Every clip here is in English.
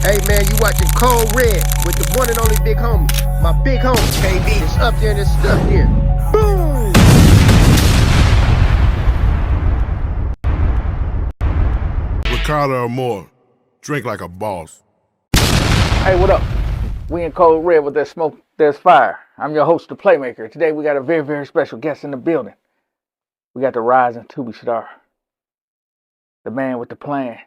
Hey man, you watching Cold Red with the one and only big homie. My big homie, KB. It's up there and it's stuck there. Boom! Ricardo or more. Drink like a boss. Hey, what up? We in Cold Red with that smoke, there's fire. I'm your host, the Playmaker. Today we got a very, very special guest in the building. We got the rising Tubi star. The man with the plan.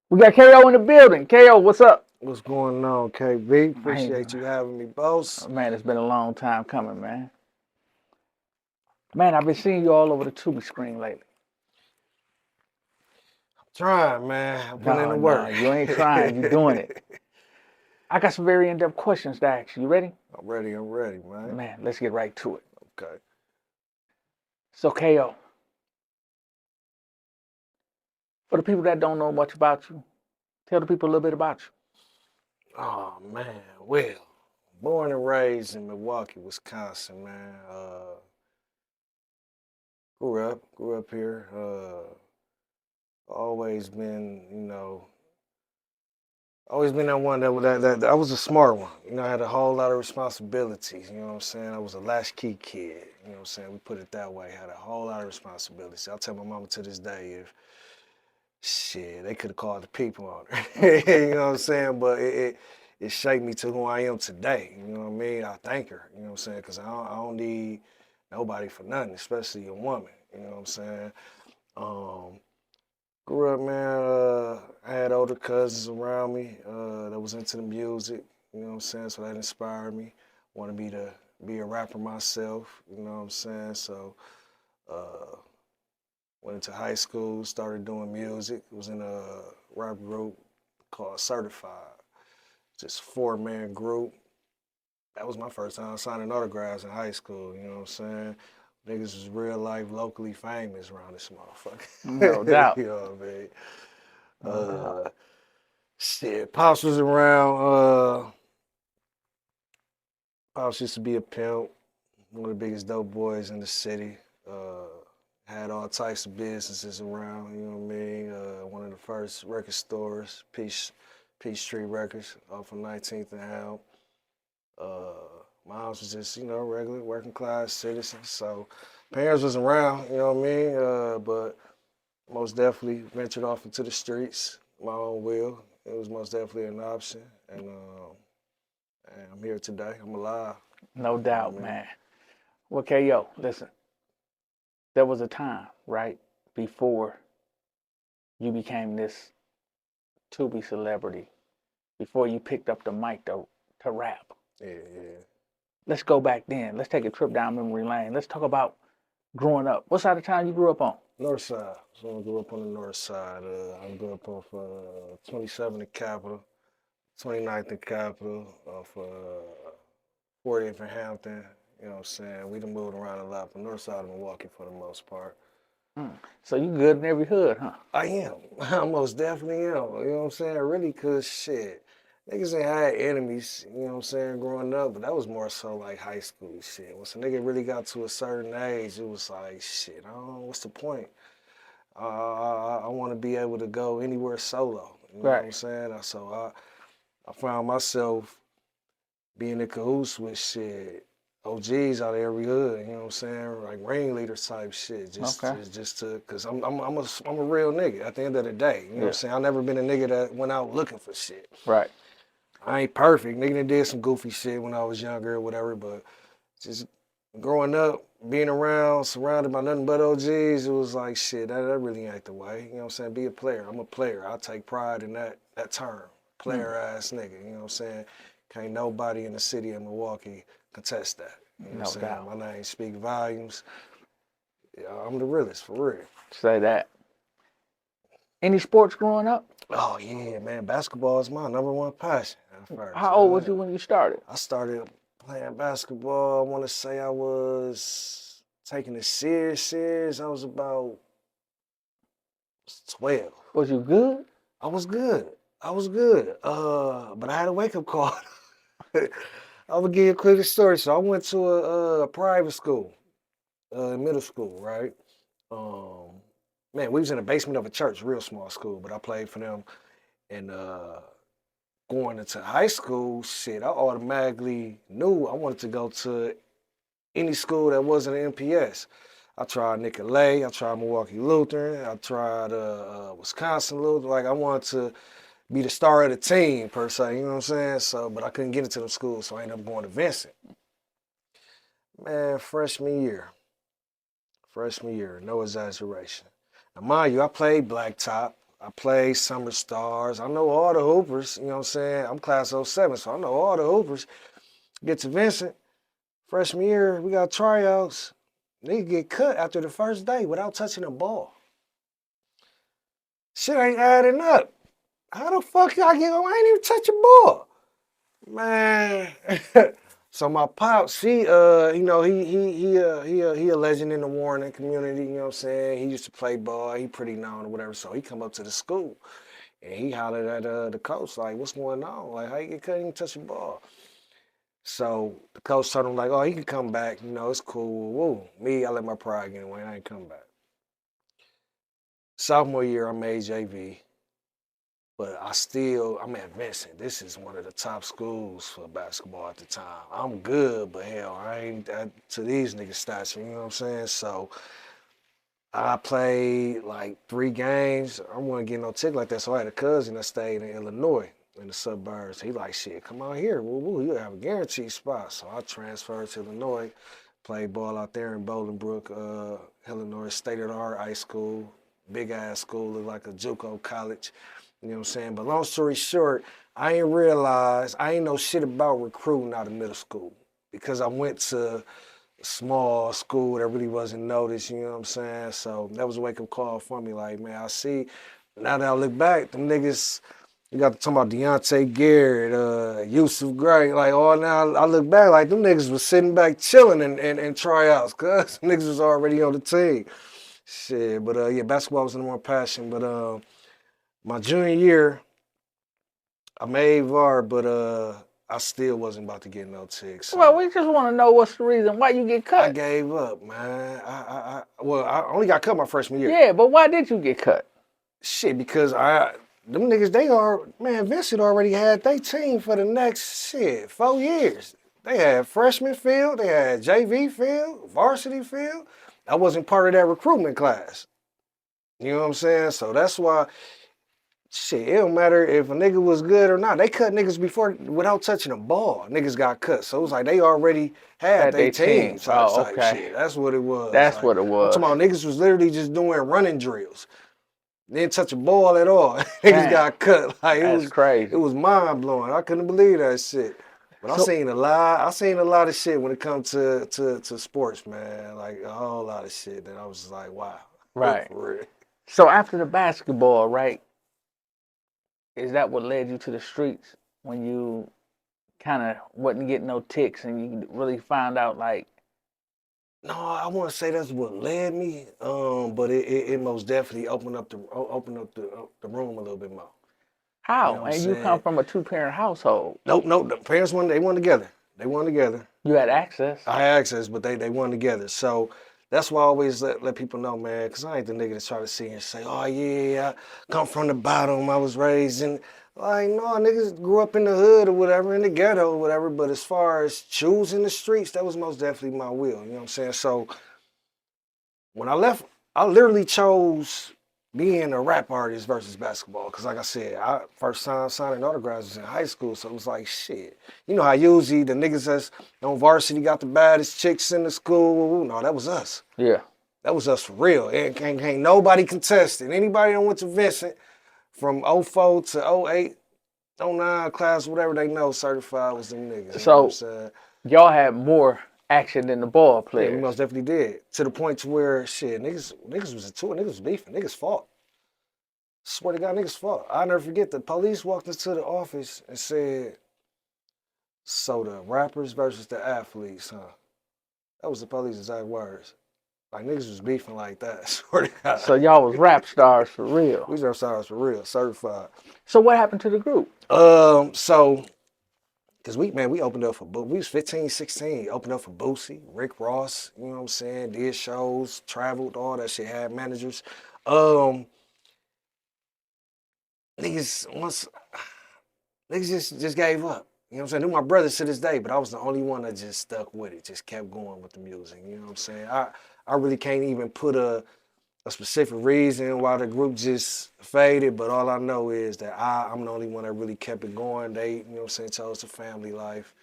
We got KO in the building. KO, what's up? What's going on, KB? Appreciate Man. you having me, boss. Man, it's been a long time coming, man. Man, I've been seeing you all over the Tubi screen lately. Trying, man. I put in the work. You ain't trying. You doing it. I got some very in-depth questions to ask you. You ready? I'm ready, man. Man, let's get right to it. Okay. So, KO, for the people that don't know much about you, tell the people a little bit about you. Oh, man. Well, born and raised in Milwaukee, Wisconsin, man. Grew up here. Always been, always been that one that I was a smart one. I had a whole lot of responsibilities. You know what I'm saying? I was a latchkey kid. You know what I'm saying? We put it that way. Had a whole lot of responsibilities. I'll tell my mama to this day if they could have called the people on her. You know what I'm saying? But it shaped me to who I am today. You know what I mean? I thank her. You know what I'm saying? Because I don't need nobody for nothing, especially a woman. You know what I'm saying? Grew up, man. I had older cousins around me that was into the music. You know what I'm saying? So that inspired me. Wanted me to be a rapper myself. You know what I'm saying? So went into high school, started doing music. Was in a rap group called Certified. Just 4-man group. That was my first time signing autographs in high school. You know what I'm saying? Niggas was real life, locally famous around this motherfucker. No doubt. You know what I mean? Shit, Pops was around. Pops used to be a pimp, one of the biggest dope boys in the city. Had all types of businesses around, you know what I mean? One of the first record stores, Peachtree Records, off of 19th and Helm. My house was just, regular working class citizen. So parents was around, you know what I mean? But most definitely ventured off into the streets, my own will. It was most definitely an option. And I'm here today. I'm alive. No doubt, man. Well, KO, listen. There was a time, right, before you became this Tubi celebrity, before you picked up the mic to rap. Yeah. Let's go back then. Let's take a trip down memory lane. Let's talk about growing up. What side of town you grew up on? North side. So I grew up on the north side. I grew up off 27th and Capitol, 29th and Capitol, off 40th and Hampton. You know what I'm saying? We done moved around a lot, but north side of Milwaukee for the most part. So you good in every hood, huh? I am. I most definitely am. You know what I'm saying? Really, cause shit. Niggas ain't had enemies, you know what I'm saying, growing up, but that was more so like high school shit. Once a nigga really got to a certain age, it was like, shit, I don't know, what's the point? I want to be able to go anywhere solo, you know what I'm saying? So I found myself being in cahoots with shit, OGs out of every hood, you know what I'm saying? Like ringleader type shit, just to, cause I'm a real nigga at the end of the day, you know what I'm saying? I've never been a nigga that went out looking for shit. Right. I ain't perfect. Nigga done did some goofy shit when I was younger or whatever, but just growing up, being around, surrounded by nothing but OGs, it was like, shit, that really ain't the way. You know what I'm saying? Be a player. I'm a player. I take pride in that term. Player-ass nigga, you know what I'm saying? Can't nobody in the city of Milwaukee contest that. You know what I'm saying? My name speak volumes. Yeah, I'm the realest, for real. Say that. Any sports growing up? Oh, yeah, man. Basketball is my number one passion at first. How old was you when you started? I started playing basketball. I want to say I was taking it serious. I was about 12. Was you good? I was good. But I had a wake-up call. I would give you a quick story. So I went to a private school, middle school, right? Man, we was in the basement of a church, real small school, but I played for them And going into high school, shit, I automatically knew I wanted to go to any school that wasn't an MPS. I tried Nicolay, I tried Milwaukee Lutheran, I tried Wisconsin Lutheran. Like I wanted to be the star of the team per se, you know what I'm saying? So, but I couldn't get into them schools, so I ended up going to Vincent. Man, freshman year, no exaggeration. Now, mind you, I played Blacktop, I played Summer Stars, I know all the hoopers, you know what I'm saying? I'm class 07, so I know all the hoopers. Get to Vincent, freshman year, we got tryouts. They get cut after the first day without touching a ball. Shit ain't adding up. How the fuck I ain't even touch a ball? Man. So my pops, he you know, he a legend in the Warren community, you know what I'm saying? He used to play ball, he pretty known or whatever. So he come up to the school and he hollered at the coach, like, what's going on? Like, how you get cut, you even touch the ball? So the coach told him, like, oh, he can come back, you know, it's cool. Woo. Me, I let my pride get away, I ain't come back. Sophomore year, I made JV. But I'm at Vincent. This is one of the top schools for basketball at the time. I'm good, but hell, I ain't to these niggas' stature, you know what I'm saying? So I played like 3 games. I wasn't getting no tick like that, so I had a cousin that stayed in Illinois in the suburbs. He like, shit, come out here. Woo, you have a guaranteed spot. So I transferred to Illinois, played ball out there in Bolingbrook, Illinois, state-of-the-art high school, big-ass school, looked like a JUCO college. You know what I'm saying? But long story short, I ain't know shit about recruiting out of middle school because I went to a small school that really wasn't noticed, you know what I'm saying? So that was a wake-up call for me. Like, man, I see, now that I look back, them niggas, you got to talk about Deontay Garrett, Yusuf Gray, like all now I look back, like them niggas was sitting back chilling and tryouts because niggas was already on the team. Shit, but yeah, basketball was the more passion, but my junior year, I made VAR, but I still wasn't about to get no ticks. So Well, we just want to know what's the reason why you get I cut. gave up, man. I only got cut my freshman year. Yeah, but why did you get cut? Shit, because them niggas, Vincent already had their team for the next 4 years. They had freshman field, they had JV field, varsity field. I wasn't part of that recruitment class. You know what I'm saying? So that's why. Shit, it don't matter if a nigga was good or not. They cut niggas before without touching a ball. Niggas got cut. So it was like they already had their team type okay. shit. That's what it was. That's like, what it was. I'm talking about niggas was literally just doing running drills. They didn't touch a ball at all. Niggas Damn. got cut. Like That's crazy. It was mind blowing. I couldn't believe that shit. But I seen a lot of shit when it comes to sports, man. Like a whole lot of shit that I was just like, wow. Right. For real. So after the basketball, right? Is that what led you to the streets when you kind of wasn't getting no ticks and you really found out like? No, I want to say that's what led me, but it most definitely opened up the room a little bit more. How? You know and you come from a 2-parent household. Nope. The parents they won together. They won together. You had access. I had access, but they won together. So that's why I always let people know, man, because I ain't the nigga that try to see and say, oh yeah, I come from the bottom. I was raised in, like, no, niggas grew up in the hood or whatever, in the ghetto or whatever. But as far as choosing the streets, that was most definitely my will. You know what I'm saying? So when I left, I literally chose being a rap artist versus basketball. Because like I said, I first time signing autographs was in high school. So it was like, shit. You know how usually the niggas that's on varsity got the baddest chicks in the school? No, that was us. Yeah. That was us for real. And ain't nobody contested. Anybody that went to Vincent from 04 to 08, 09 class, whatever they know, certified was them niggas. So you know what I'm saying? Y'all had more action than the ball players. Yeah, we most definitely did. To the point to where, shit, niggas was into it. Niggas was beefing. Niggas fought. Swear to God, niggas fought. I'll never forget, the police walked into the office and said, so the rappers versus the athletes, huh? That was the police's exact words. Like, niggas was beefing like that. Swear to God. So y'all was rap stars for real. We was rap stars for real, certified. So what happened to the group? Because we opened up for, we was 15, 16, opened up for Boosie, Rick Ross, you know what I'm saying, did shows, traveled, all that shit, had managers. niggas just gave up. You know what I'm saying? They're my brothers to this day, but I was the only one that just stuck with it, just kept going with the music. You know what I'm saying? I really can't even put a specific reason why the group just faded, but all I know is that I'm the only one that really kept it going. They, you know what I'm saying, chose the family life,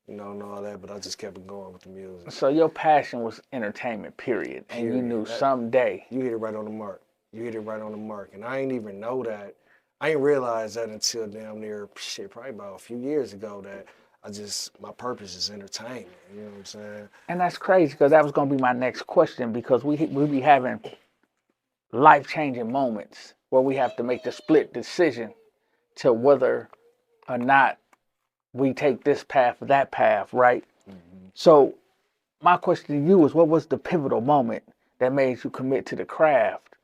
you know, and all that, but I just kept it going with the music. So your passion was entertainment, period. And you knew someday. You hit it right on the mark. You hit it right on the mark. And I ain't even know that. I didn't realize that until damn near, shit, probably about a few years ago that my purpose is entertainment. You know what I'm saying? And that's crazy because that was going to be my next question because we be having life-changing moments where we have to make the split decision to whether or not we take this path or that path, right? Mm-hmm. So my question to you is, what was the pivotal moment that made you commit to the craft,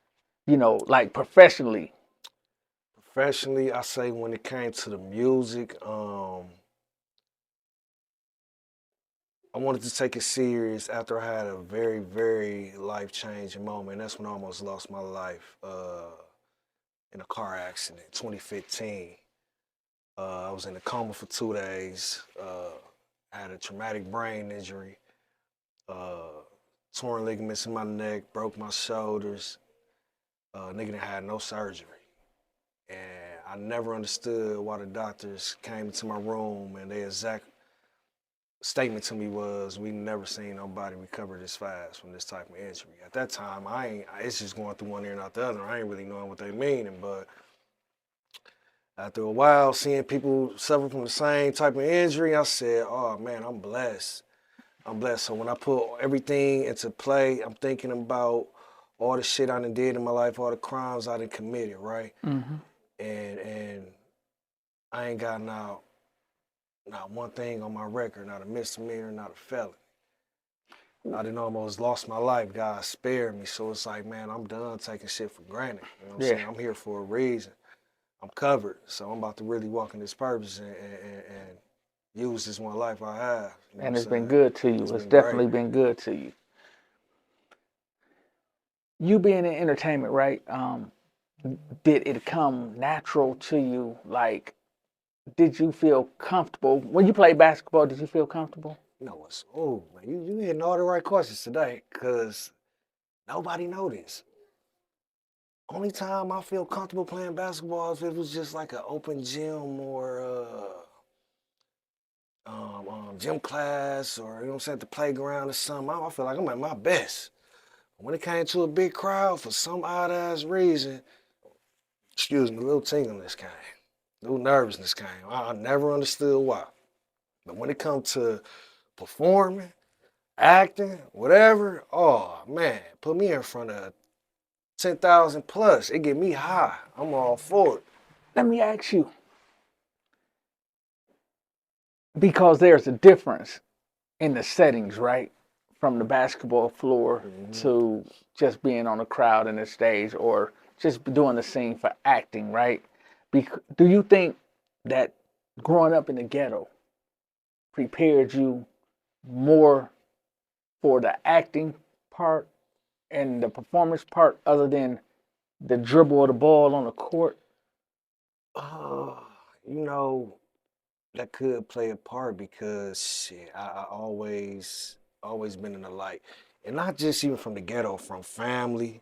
you know, like professionally? Professionally, I say when it came to the music, I wanted to take it serious after I had a very, very life-changing moment. That's when I almost lost my life in a car accident, 2015. I was in a coma for 2 days. I had a traumatic brain injury, torn ligaments in my neck, broke my shoulders. Nigga done had no surgery. And I never understood why the doctors came into my room and their exact statement to me was, we never seen nobody recover this fast from this type of injury. At that time, it's just going through one ear and out the other. I ain't really knowing what they meaning, but after a while, seeing people suffer from the same type of injury, I said, oh man, I'm blessed. I'm blessed. So when I put everything into play, I'm thinking about all the shit I done did in my life, all the crimes I done committed, right? Mm-hmm. And I ain't got not one thing on my record, not a misdemeanor, not a felony. I done almost lost my life. God spared me. So it's like, man, I'm done taking shit for granted. You know what I'm saying? I'm here for a reason. I'm covered. So I'm about to really walk in this purpose and use this one life I have. You know and it's been good to you. It's definitely been good to you. You being in entertainment, right? Did it come natural to you? Like, did you feel comfortable when you played basketball? Did you feel comfortable? You know what's, oh man, you hitting all the right questions today, because nobody know this. Only time I feel comfortable playing basketball is if it was just like an open gym or gym class, or you know what I'm saying, at the playground or something. I feel like I'm at my best. When it came to a big crowd, for some odd ass reason, excuse me, a little tingliness came, a little nervousness came. I never understood why. But when it comes to performing, acting, whatever, oh man, put me in front of 10,000 plus. It get me high. I'm all for it. Let me ask you, because there's a difference in the settings, right? From the basketball floor to just being on a crowd in the stage or just doing the scene for acting, right? Do you think that growing up in the ghetto prepared you more for the acting part and the performance part other than the dribble of the ball on the court? You know, that could play a part because shit, I always been in the light. And not just even from the ghetto, from family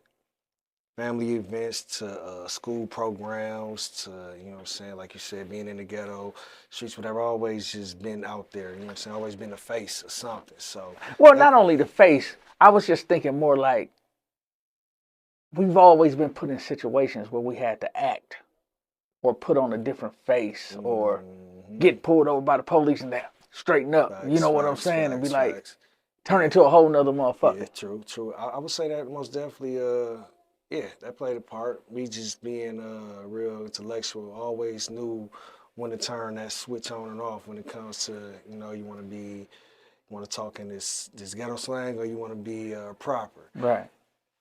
events to school programs to, you know what I'm saying, like you said, being in the ghetto, streets, whatever, always just been out there, you know what I'm saying, always been the face of something, so. Well, not only the face, I was just thinking more like, we've always been put in situations where we had to act or put on a different face or get pulled over by the police and then straighten up, you know what I'm saying, and be like, turn into a whole nother motherfucker. Yeah, true. I would say that most definitely, yeah, that played a part. Me just being real intellectual, always knew when to turn that switch on and off when it comes to, you know, you want to talk in this ghetto slang or you want to be proper. Right.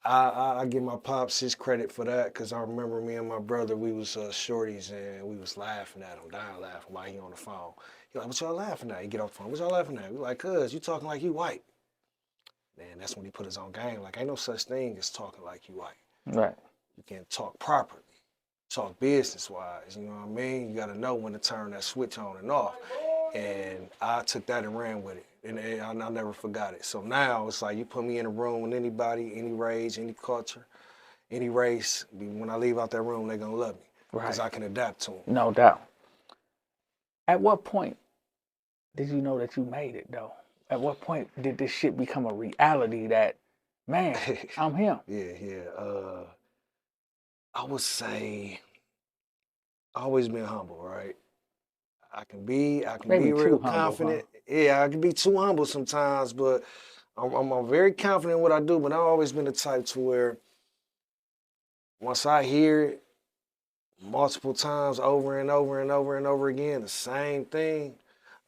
I give my pops his credit for that, because I remember me and my brother, we was shorties and we was laughing at him, dying laughing while he on the phone. He like, what y'all laughing at? He get off the phone, what y'all laughing at? We like, cuz, you talking like you white. And that's when he put his own game. Like, ain't no such thing as talking like you white. Right. You can't talk properly. talk business-wise, you know what I mean? You gotta know when to turn that switch on and off. And I took that and ran with it, and I never forgot it. So now it's like you put me in a room with anybody, any race, any culture, any race, when I leave out that room, they're gonna love me because I can adapt to them. No doubt. At what point did you know that you made it, though? At what point did this shit become a reality that, man, I'm him? Yeah. I would say I always been humble, right? I can be Maybe real too humble, confident. Yeah, I can be too humble sometimes, but I'm very confident in what I do. But I've always been the type to where once I hear it multiple times over and over and over and over again, the same thing,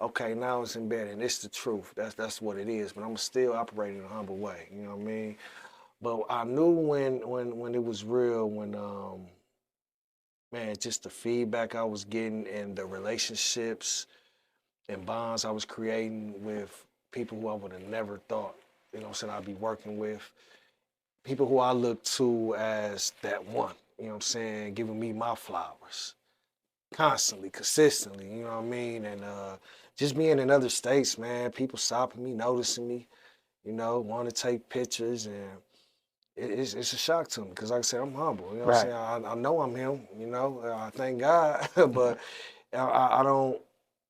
okay, now it's embedded. It's the truth. That's what it is. But I'm still operating in a humble way. You know what I mean? But I knew when it was real, when man, just the feedback I was getting and the relationships and bonds I was creating with people who I would have never thought, you know what I'm saying, I'd be working with. People who I look to as that one, you know what I'm saying, giving me my flowers constantly, consistently, you know what I mean? And just being in other states, man, people stopping me, noticing me, you know, want to take pictures, and it's a shock to me because, like I said, I'm humble, you know what I'm saying? I know I'm him, you know, I thank God, but I don't,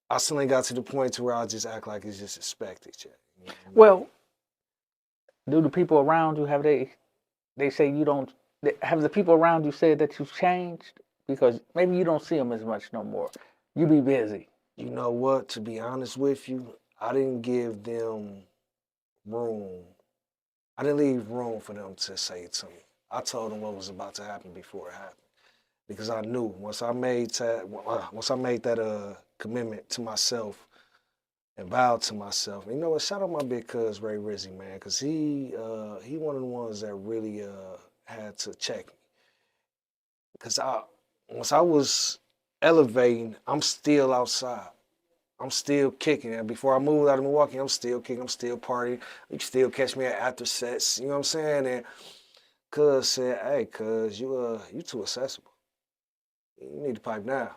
I still ain't got to the point to where I just act like it's just expected yet. You know what I mean? Well, do the people around you, have they say you don't, have the people around you said that you've changed? Because maybe you don't see them as much no more. You be busy. You know what, to be honest with you, I didn't give them room. I didn't leave room for them to say it to me. I told them what was about to happen before it happened. Because I knew once I made that commitment to myself and vowed to myself, you know what, shout out my big cuz Ray Rizzy, man, because he one of the ones that really had to check me. Because once I was elevating, I'm still outside. I'm still kicking. And before I moved out of Milwaukee, I'm still kicking, I'm still partying. You can still catch me at after sets, you know what I'm saying? And cuz said, hey, cuz, you too accessible. You need to pipe down.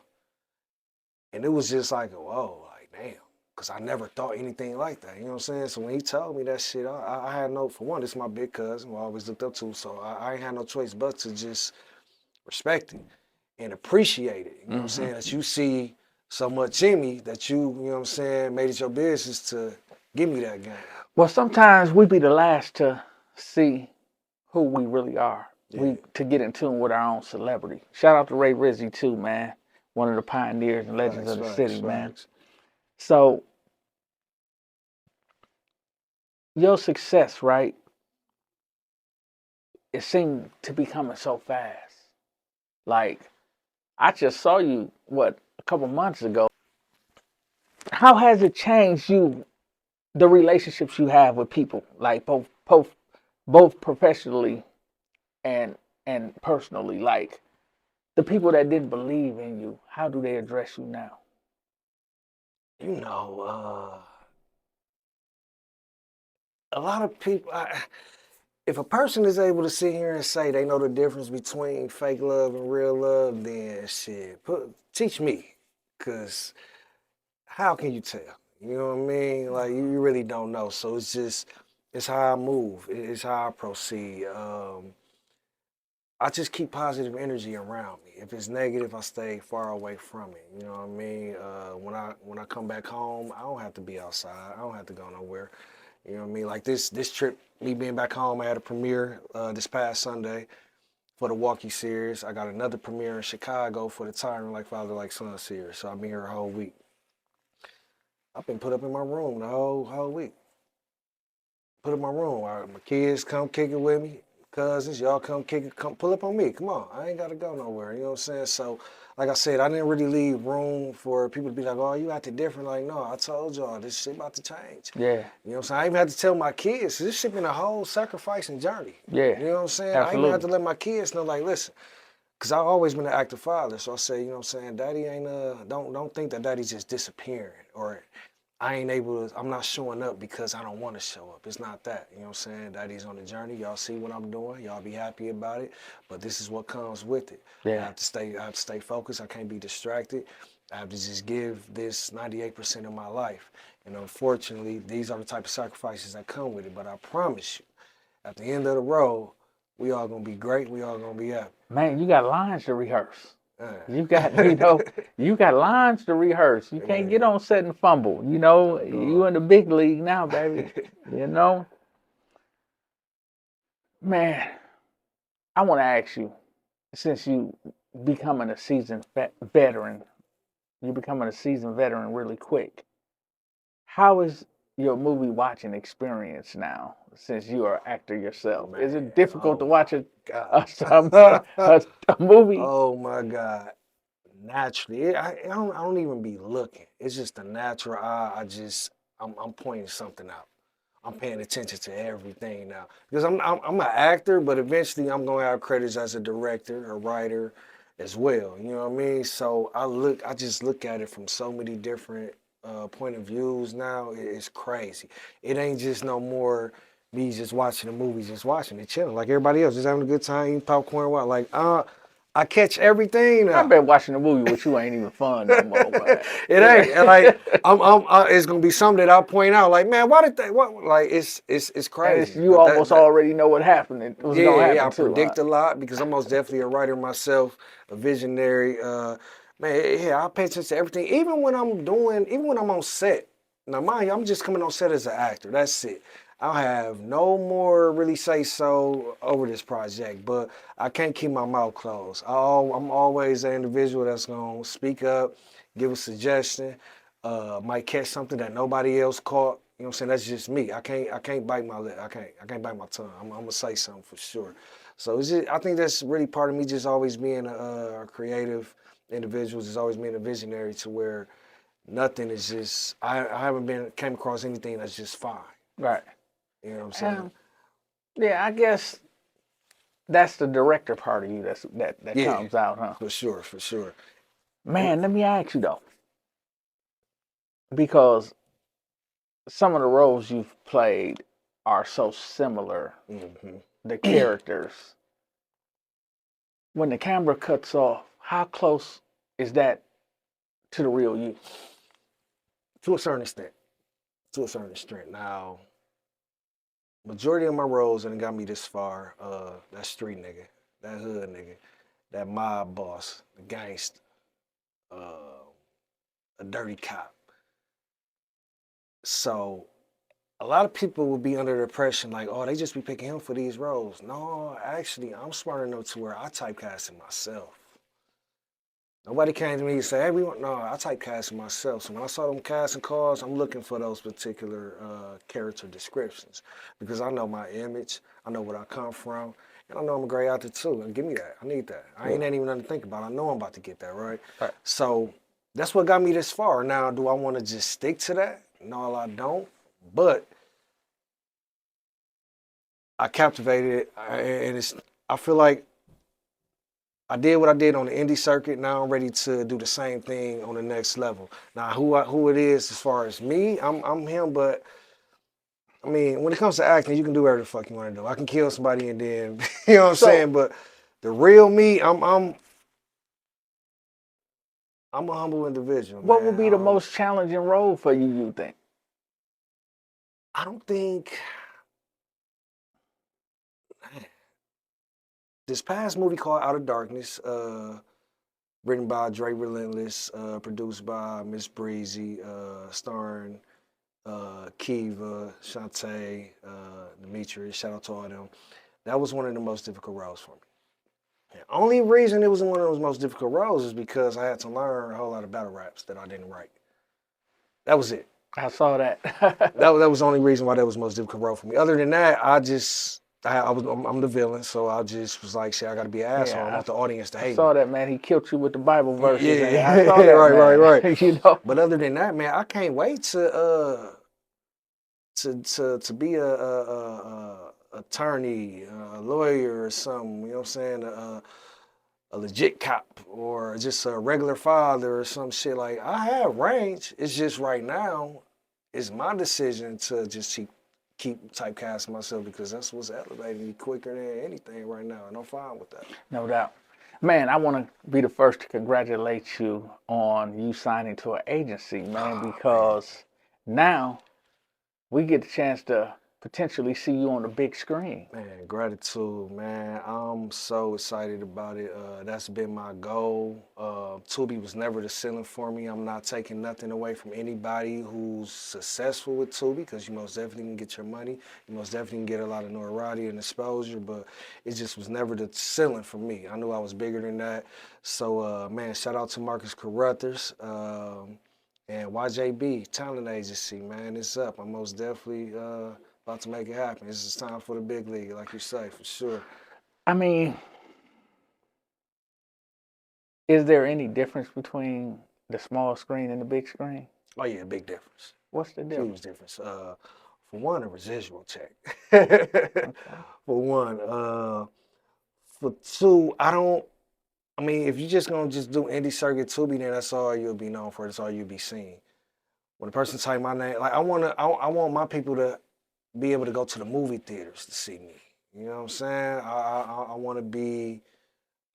And it was just like, whoa, like, damn. Because I never thought anything like that, you know what I'm saying? So when he told me that shit, I had no, for one, this is my big cousin who I always looked up to, so I ain't had no choice but to just respect it and appreciate it, you know what I'm saying? That you see so much in me that you know what I'm saying, made it your business to give me that game. Well, sometimes we be the last to see who we really are. Yeah. To get in tune with our own celebrity. Shout out to Ray Rizzy too, man. One of the pioneers and legends of the city, man. So your success, right? It seemed to be coming so fast. Like, I just saw you, a couple months ago. How has it changed you, the relationships you have with people, like both professionally and personally? Like, the people that didn't believe in you, how do they address you now? You know, a lot of people, if a person is able to sit here and say they know the difference between fake love and real love, then shit, teach me. Because how can you tell? You know what I mean? Like, you really don't know. So it's how I move. It's how I proceed. I just keep positive energy around me. If it's negative, I stay far away from it. You know what I mean? When I come back home, I don't have to be outside. I don't have to go nowhere. You know what I mean? Like this trip, me being back home, I had a premiere this past Sunday for the Milwaukee series. I got another premiere in Chicago for the Tyrant Like Father Like Son series. So I've been here a whole week. I've been put up in my room the whole week. Put in my room. My kids come kick it with me. Cousins, y'all come kick it, come pull up on me. Come on, I ain't gotta go nowhere. You know what I'm saying? So, like I said, I didn't really leave room for people to be like, oh, you acting different. Like, no, I told y'all this shit about to change. Yeah. You know what I'm saying? I even had to tell my kids, this shit been a whole sacrificing journey. Yeah. You know what I'm saying? Absolutely. I even had to let my kids know, like, listen, because I've always been an active father. So I say, you know what I'm saying, daddy ain't, don't think that daddy's just disappearing or I'm not showing up because I don't want to show up. It's not that, you know what I'm saying? Daddy's on the journey. Y'all see what I'm doing. Y'all be happy about it. But this is what comes with it. I Yeah. have to stay focused. I can't be distracted. I have to just give this 98% of my life. And unfortunately, these are the type of sacrifices that come with it. But I promise you, at the end of the road, we all gonna be great. We all gonna be happy. Man, you got lines to rehearse. Uh. You got, you got lines to rehearse. You can't get on set and fumble. You in the big league now, baby. Man, I want to ask you, since you becoming a seasoned veteran, you're becoming a seasoned veteran really quick. How is your movie watching experience now, since you are an actor yourself? Man, is it difficult to watch a movie? Oh my God. Naturally, I don't even be looking. It's just a natural eye. I'm pointing something out. I'm paying attention to everything now because I'm an actor, but eventually I'm gonna have credits as a director, a writer, as well. You know what I mean? So I just look at it from so many different point of views now. It's crazy. It ain't just no more me just watching the movies, just watching it, chilling like everybody else, just having a good time, eating popcorn. What like I catch everything now. I bet watching a movie with you ain't even fun no more. Man. It ain't like it's gonna be something that I'll point out. Like, man, why did they? What? Like, it's crazy. And you almost already know what happened. It was gonna happen I too, predict a lot because I'm most definitely a writer myself, a visionary. Man, yeah, I pay attention to everything, even when I'm on set. Now, mind you, I'm just coming on set as an actor. That's it. I'll have no more really say so over this project, but I can't keep my mouth closed. I'm always an individual that's gonna speak up, give a suggestion, might catch something that nobody else caught. You know what I'm saying? That's just me. I can't bite my lip. I can't bite my tongue. I'm gonna say something for sure. So I think that's really part of me just always being a creative individual, just always being a visionary to where nothing is just, I haven't came across anything that's just fine. Right. You know what I'm saying? Yeah, I guess that's the director part of you that comes out, huh? For sure. Man, let me ask you though, because some of the roles you've played are so similar, the characters. When the camera cuts off, how close is that to the real you? To a certain extent. Now, majority of my roles that got me this far, that street nigga, that hood nigga, that mob boss, the gangster, a dirty cop. So a lot of people will be under the impression like, oh, they just be picking him for these roles. No, actually, I'm smart enough to where I typecasted myself. Nobody came to me and said, hey, I typecasted myself. So when I saw them casting calls, I'm looking for those particular character descriptions because I know my image, I know where I come from, and I know I'm a great actor too. And give me that. I need that. I ain't even nothing to think about. I know I'm about to get that, right? So that's what got me this far. Now, do I want to just stick to that? No, I don't. But I captivated it, and I feel like I did what I did on the indie circuit. Now I'm ready to do the same thing on the next level. Now, who it is as far as me, I'm him. But I mean, when it comes to acting, you can do whatever the fuck you want to do. I can kill somebody and then, you know what I'm saying. But the real me, I'm a humble individual. What man. would be the most challenging role for you? You think? I don't think. This past movie called Out of Darkness, written by Dre Relentless, produced by Miss Breezy, starring Kiva, Shantae, Demetrius, shout out to all them. That was one of the most difficult roles for me. The only reason it was one of those most difficult roles is because I had to learn a whole lot of battle raps that I didn't write. That was it. I saw that. that was the only reason why that was the most difficult role for me. Other than that, I'm the villain, so I just was like, shit, I gotta be an asshole. I want the audience to hate me. I saw that, man. He killed you with the Bible verses. Yeah, I saw that, right. You know. But other than that, man, I can't wait to be a attorney, a lawyer or something. You know what I'm saying? A legit cop or just a regular father or some shit. Like I have range. It's just right now it's my decision to just keep typecasting myself because that's what's elevating me quicker than anything right now, and I'm fine with that. No doubt. Man, I want to be the first to congratulate you on you signing to an agency, man, because now we get the chance to potentially see you on the big screen. Man, gratitude, man. I'm so excited about it. That's been my goal. Tubi was never the ceiling for me. I'm not taking nothing away from anybody who's successful with Tubi, because you most definitely can get your money. You most definitely can get a lot of notoriety and exposure, but it just was never the ceiling for me. I knew I was bigger than that. So, man, shout out to Marcus Carruthers and YJB Talent Agency, man. It's up. I'm most definitely about to make it happen. This is time for the big league, like you say, for sure. I mean, is there any difference between the small screen and the big screen? Oh yeah, big difference. What's the difference? Huge difference. For one, a residual check. Okay. For one. For two, I mean, if you're just gonna just do indie circuit Tubi, then that's all you'll be known for. That's all you'll be seen. When a person type my name, like I want my people to be able to go to the movie theaters to see me. You know what I'm saying? I want to be.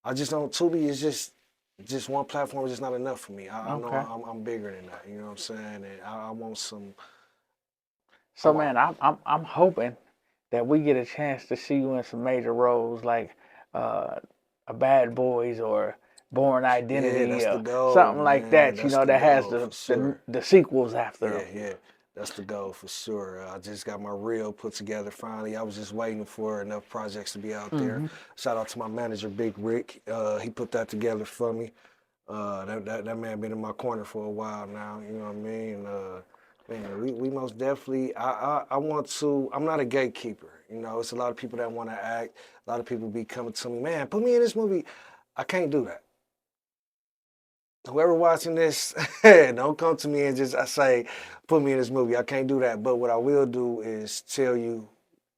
I just don't. Tubi is just one platform is just not enough for me. I know I'm bigger than that. You know what I'm saying? And I want some. So man, I'm hoping that we get a chance to see you in some major roles like a Bad Boys or Born Identity that's the or goal, something like man. that. That's You know, the that has goal, for sure. the sequels after them. Yeah. That's the goal for sure. I just got my reel put together finally. I was just waiting for enough projects to be out there. Shout out to my manager, Big Rick. He put that together for me. That man been in my corner for a while now. You know what I mean? Man, we most definitely. I want to. I'm not a gatekeeper. You know, it's a lot of people that want to act. A lot of people be coming to me, man, put me in this movie. I can't do that. Whoever watching this, don't come to me and just say, put me in this movie. I can't do that. But what I will do is tell you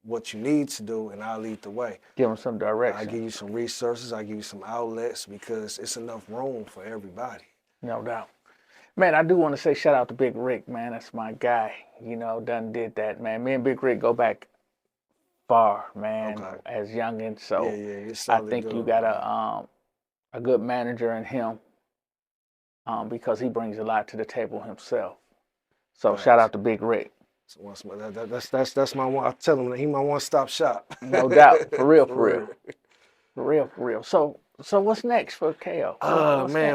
what you need to do, and I'll lead the way. Give them some direction. I give you some resources. I give you some outlets because it's enough room for everybody. No doubt. Man, I do want to say shout out to Big Rick, man. That's my guy. You know, done did that, man. Me and Big Rick go back far, man, as youngins. So I think you got a good manager in him. Because he brings a lot to the table himself. So shout out to Big Rick. So that's my one. I tell him that he my one-stop shop. No doubt, for real. For real. So what's next for KO?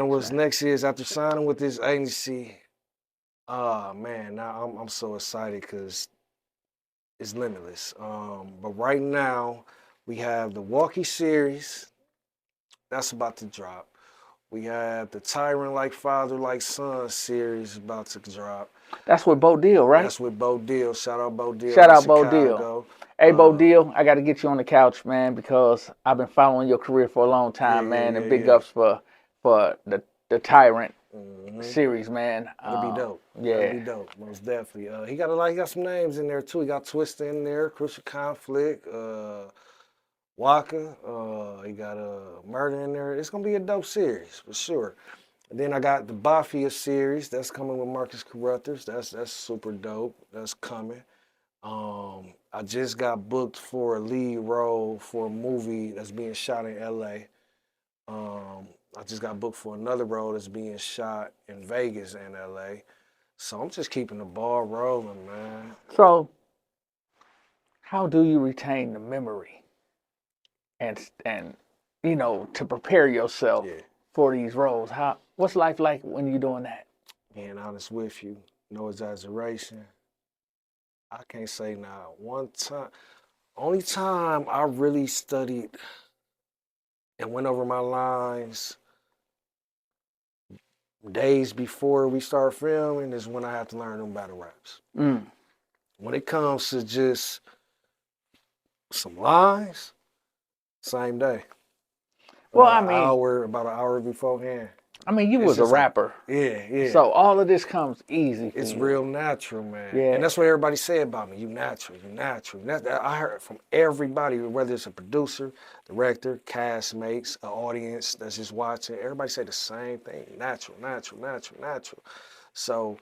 What's next is after signing with this agency. Man, now I'm so excited because it's limitless. But right now we have the Milwaukee series that's about to drop. We have the Tyrant Like Father Like Son series about to drop. That's with Bo Deal, right? That's with Bo Deal. Shout out Bo Deal. Shout out Bo Deal. Hey, Bo Deal, I got to get you on the couch, man, because I've been following your career for a long time, man. And big ups for the Tyrant series, man. That'll be dope. Yeah. That'll be dope, most definitely. He got some names in there, too. He got Twista in there, Crucial Conflict, Waka, he got Murder in there. It's gonna be a dope series for sure. And then I got the Mafia series that's coming with Marcus Carruthers. That's super dope. That's coming. I just got booked for a lead role for a movie that's being shot in LA. I just got booked for another role that's being shot in Vegas and LA. So I'm just keeping the ball rolling, man. So how do you retain the memory? And you know, to prepare yourself for these roles. What's life like when you're doing that? Being honest with you, no exaggeration. I can't say now. One time, only time I really studied and went over my lines days before we start filming is when I have to learn them battle raps. When it comes to just some lines, same day. Well, about an hour beforehand. I mean, you was a rapper. Yeah. So all of this comes easy. It's real natural, man. Yeah. And that's what everybody say about me. You natural. I heard from everybody, whether it's a producer, director, castmates, an audience that's just watching. Everybody say the same thing. Natural. So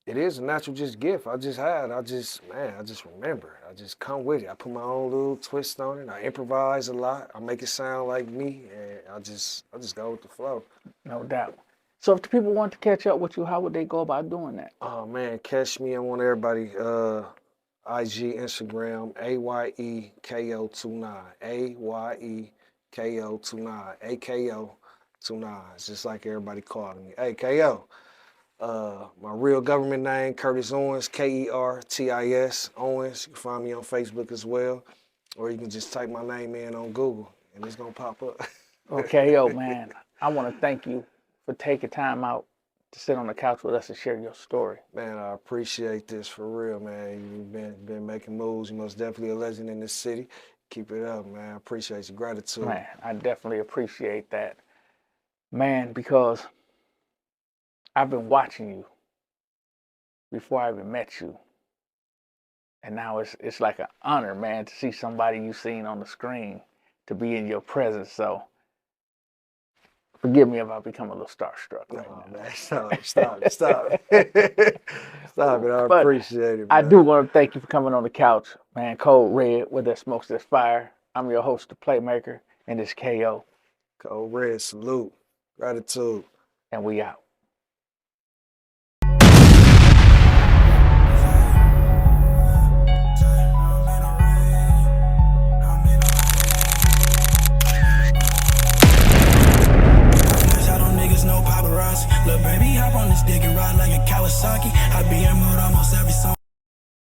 It is a natural just gift. I just remember. I just come with it. I put my own little twist on it. I improvise a lot. I make it sound like me, and I just go with the flow. No doubt. So if the people want to catch up with you, how would they go about doing that? Oh man, catch me. I want everybody. IG, Instagram, AYEKO29, AYEKO29, AKO29. It's just like everybody calling me. Hey, KO. My real government name, Curtis Owens, KERTIS Owens. You can find me on Facebook as well, or you can just type my name in on Google, and it's gonna pop up. Okay, yo, man, I want to thank you for taking time out to sit on the couch with us and share your story. Man, I appreciate this for real, man. You've been making moves. You're most definitely a legend in this city. Keep it up, man. I appreciate your gratitude. Man, I definitely appreciate that. Man, because I've been watching you before I even met you. And now it's like an honor, man, to see somebody you've seen on the screen, to be in your presence. So forgive me if I become a little starstruck right now. Man, stop it. Stop it. I But appreciate it, man. I do want to thank you for coming on the couch, man. Code Red, where there's smokes, there's fire. I'm your host, the Playmaker, and this KO. Code Red, salute. Gratitude. And we out.